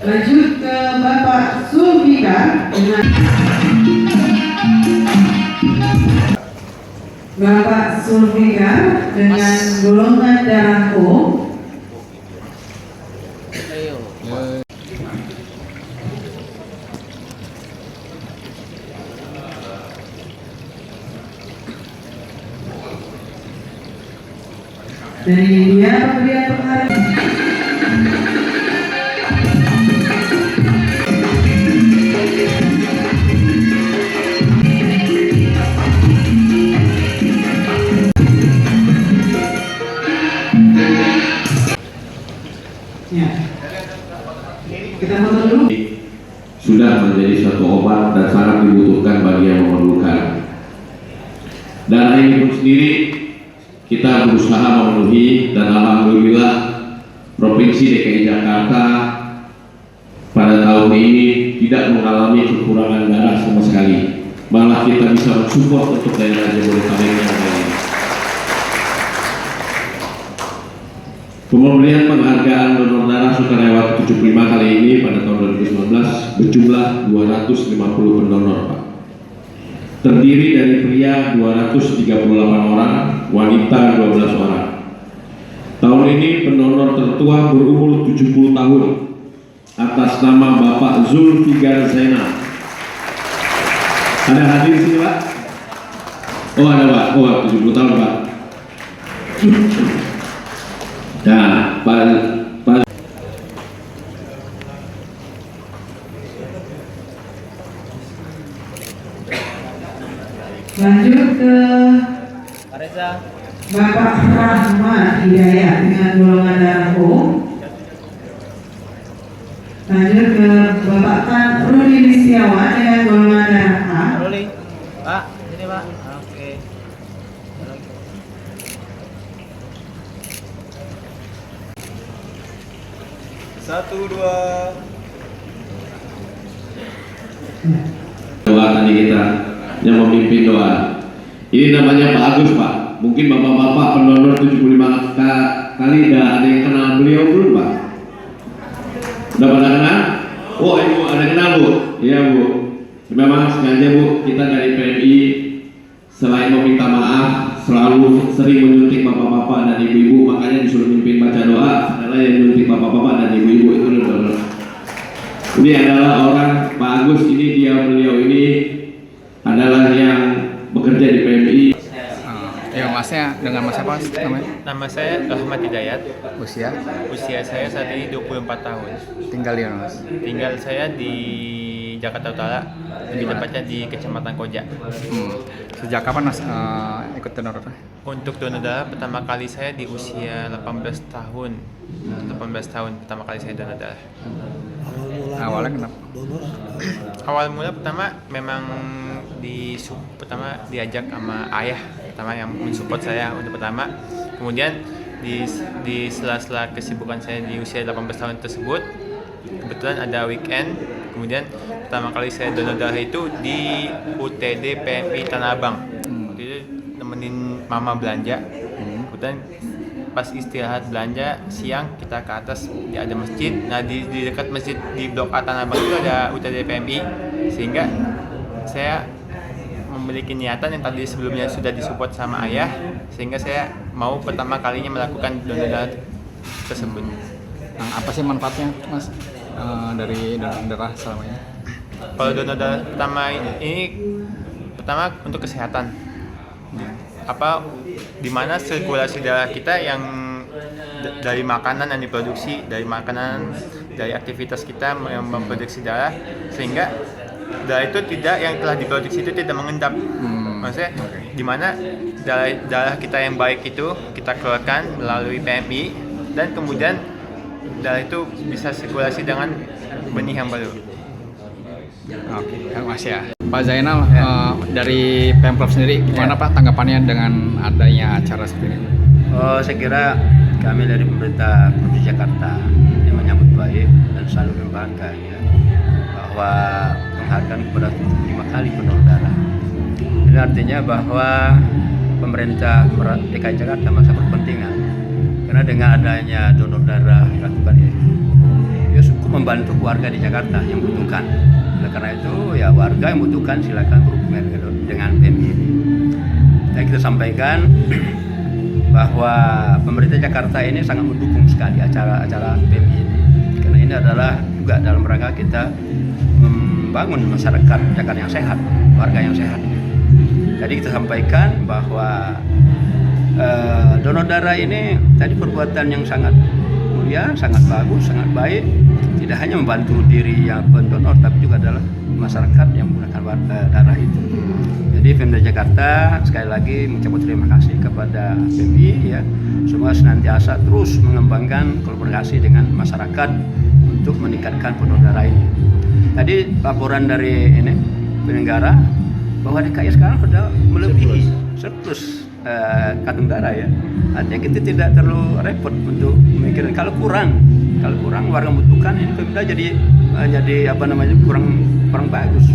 Lanjut ke Bapak Zulfikar dengan Bapak Zulfikar dengan golongan darah O. Dan ini dia pemberian penghargaan. Ya. Kita foto dulu. Sudah menjadi suatu obat dan sangat dibutuhkan bagi yang memerlukan. Dan ini pun sendiri kita berusaha memenuhi, dan alhamdulillah Provinsi DKI Jakarta pada tahun ini tidak mengalami kekurangan darah sama sekali. Malah kita bisa mensupport untuk daerah Jabodetabek yang lain. Pemberian penghargaan donor darah sukarela 75 kali ini pada tahun 2019 berjumlah 250 pendonor, Pak. Terdiri dari pria 238 orang, wanita 12 orang. Tahun ini pendonor tertua berumur 70 tahun atas nama Bapak Zulfikar Zainal. Ada hadir di sini, Pak? Oh, ada, Pak. Oh, 70 tahun, Pak. Nah, Pak Lanjut ke Bapak Rahmat Hidayat dengan golongan darah O. Lanjut ke Bapak Tan Rudi Listiawan dengan golongan darah A. Ruli, Pak, sini Pak. Oke. Satu, dua. doa tadi kita yang memimpin doa. Ini namanya Pak Agus, Pak. Mungkin bapak-bapak pendonor 75 kali ada yang kenal beliau belum, Pak? Udah pada kenal? Oh, Ibu ada kenal, Bu? Iya, Bu. Memang sengaja, Bu, kita dari PMI selain meminta maaf selalu sering menyuntik bapak-bapak dan ibu-ibu, makanya disuruh mimpin baca doa adalah yang menyuntik bapak-bapak dan ibu-ibu itu donor. Ini adalah orang Pak Agus, beliau ini adalah yang bekerja di PMI. Ya, masnya dengan mas apa namanya? Nama saya Rahmat Hidayat. Usia? Usia saya saat ini 24 tahun. Tinggal di mana, Mas? Tinggal saya di Jakarta Utara, lebih tepatnya di Kecamatan Koja. Sejak kapan Mas ikut donor? Untuk donor darah pertama kali saya di usia 18 tahun. 18 tahun pertama kali saya donor darah. Awalnya kenapa? Awal mula pertama memang pertama diajak sama ayah pertama yang mensupport saya untuk pertama. Kemudian di sela-sela kesibukan saya di usia 18 tahun tersebut, kebetulan ada weekend. Kemudian pertama kali saya donor darah itu di UTD PMI Tanah Abang. Waktu itu nemenin mama belanja. Kemudian pas istirahat belanja siang kita ke atas, ada masjid. Nah di dekat masjid di Blok A Tanah Abang itu ada UTD PMI, sehingga saya memiliki niatan yang tadi sebelumnya sudah disupport sama ayah, sehingga saya mau pertama kalinya melakukan donor darah tersebut. Nah, apa sih manfaatnya, Mas, dari donor darah selama ini? Kalau donor darah pertama untuk kesehatan. Dimana sirkulasi darah kita yang dari makanan yang diproduksi, dari aktivitas kita yang memproduksi darah, sehingga darah itu yang telah diproduksi itu tidak mengendap. Maksudnya dimana darah kita yang baik itu kita keluarkan melalui PMI, dan kemudian darah itu bisa sirkulasi dengan benih yang baru. Oke, Mas ya. Pak Zainal, dari Pemprov sendiri gimana Pak tanggapannya dengan adanya acara seperti ini? Saya kira kami dari pemerintah Provinsi Jakarta yang menyambut baik dan selalu membanggakan ya, bahwa penghargaan kepada 75 kali pendonor darah. Ini artinya bahwa pemerintah DKI Jakarta merasa berkepentingan, karena dengan adanya donor darah dilakukan ya cukup membantu warga di Jakarta yang membutuhkan. Oleh karena itu ya warga yang membutuhkan silakan berhubungan dengan PMI ini. Dan kita sampaikan bahwa pemerintah Jakarta ini sangat mendukung sekali acara-acara PMI ini, karena ini adalah juga dalam rangka kita membangun masyarakat Jakarta yang sehat, warga yang sehat. Jadi kita sampaikan bahwa donor darah ini tadi perbuatan yang sangat mulia, sangat bagus, sangat baik. Tidak hanya membantu diri yang pendonor, tapi juga adalah masyarakat yang menggunakan darah itu. Jadi Pemda Jakarta sekali lagi mengucapkan terima kasih kepada PMI ya. Semua senantiasa terus mengembangkan kolaborasi dengan masyarakat untuk meningkatkan pendonor darah ini. Tadi laporan dari penyelenggara bahwa DKI sekarang sudah melebihi surplus kantong darah ya. Artinya kita tidak terlalu repot untuk memikirkan kalau kurang warga membutuhkan, ini Pemda jadi kurang bagus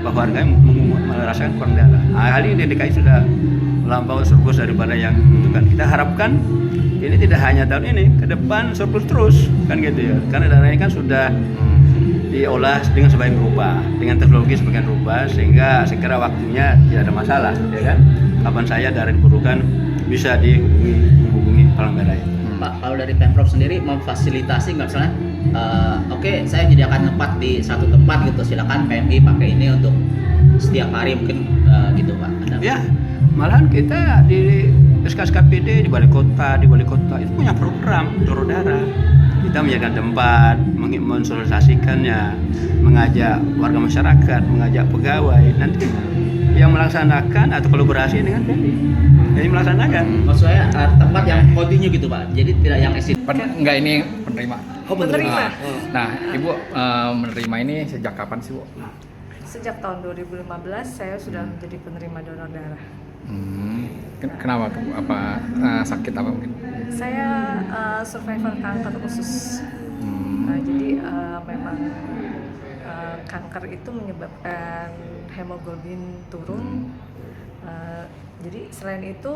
bahwa warga merasakan kurang darah. Hari ini DKI sudah melampaui surplus daripada yang membutuhkan. Kita harapkan ini tidak hanya tahun ini, ke depan surplus terus kan gitu ya. Karena darah ini kan sudah diolah dengan sebagian rupa, dengan teknologi sebagian rupa, sehingga segera waktunya tidak ada masalah, ya kan? Kapan saya darah diperlukan bisa dihubungi Palang Merah. Pak, kalau dari Pemprov sendiri memfasilitasi nggak misalnya, oke, saya menyediakan tempat di satu tempat gitu, silakan PMI pakai ini untuk setiap hari mungkin gitu Pak. Ya, malahan kita di SKSKPD di Balai Kota itu punya program donor darah. Kita menyediakan tempat, mensosialisasikannya, mengajak warga masyarakat, mengajak pegawai, nanti yang melaksanakan atau kolaborasi dengan PMI. Jadi melaksanakan. Maksud saya tempat yang continue gitu Pak, jadi tidak yang exit. Enggak, ini penerima. Oh, penerima. Nah, Ibu menerima ini sejak kapan sih, Bu? Sejak tahun 2015 saya sudah menjadi penerima donor darah. Kenapa tuh? Apa sakit apa mungkin? Saya survivor kanker usus. Jadi memang kanker itu menyebabkan hemoglobin turun. Jadi selain itu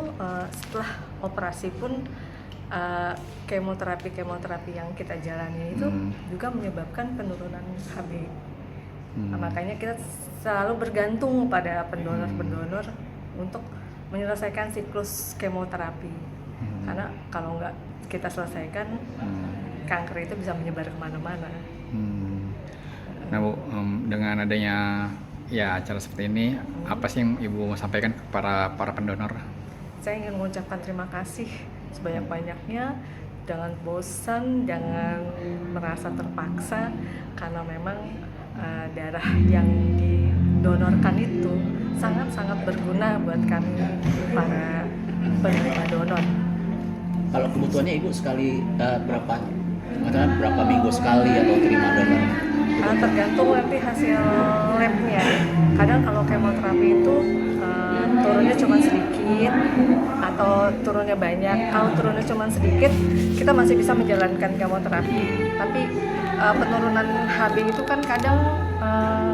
setelah operasi pun kemoterapi yang kita jalani itu juga menyebabkan penurunan HB. Nah, makanya kita selalu bergantung pada pendonor untuk menyelesaikan siklus kemoterapi. Karena kalau nggak kita selesaikan, kanker itu bisa menyebar kemana-mana. Nah Bu, dengan adanya ya acara seperti ini, apa sih yang Ibu mau sampaikan kepada para pendonor? Saya ingin mengucapkan terima kasih sebanyak-banyaknya. Jangan bosan, jangan merasa terpaksa, karena memang darah yang didonorkan itu sangat-sangat berguna buat kami para penerima donor. Kalau kebutuhannya Ibu sekali berapa minggu sekali atau terima donor? Tergantung nanti hasil labnya. Kadang kalau kemoterapi itu turunnya cuma sedikit atau turunnya banyak. Kalau turunnya cuma sedikit, kita masih bisa menjalankan kemoterapi. Tapi penurunan HB itu kan kadang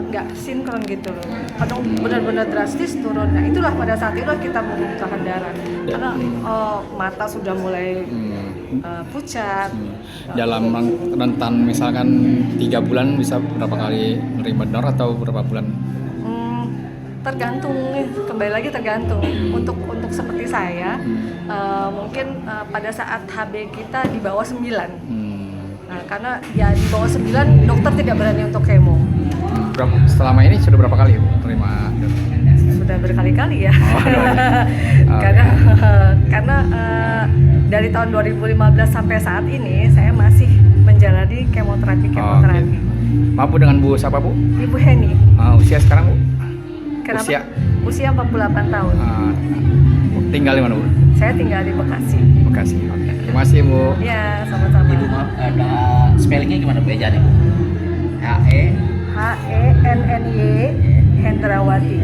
nggak sinkron gitu loh. Kadang benar-benar drastis turun. Nah itulah pada saat itulah kita membutuhkan darah. Karena mata sudah mulai pucat. Dalam rentan misalkan 3 bulan bisa berapa kali menerima donor atau berapa bulan? Tergantung, kembali lagi tergantung. Untuk seperti saya, mungkin pada saat HB kita di bawah 9. Nah, karena ya di bawah 9 dokter tidak berani untuk kemo. Selama ini sudah berapa kali terima donor? Sudah berkali-kali ya. Okay. Karena dari tahun 2015 sampai saat ini saya masih menjalani kemoterapi. Okay. Maaf dengan Bu siapa Bu? Ibu Heni. Usia sekarang Bu? Kenapa? Usia 48 tahun. Tinggal di mana Bu? Saya tinggal di Bekasi. Bekasi. Okay. Terima kasih Bu. Ya, sama-sama. Ibu maaf, ada spellingnya gimana Bu ejaan Bu? HENNY Hendrawati.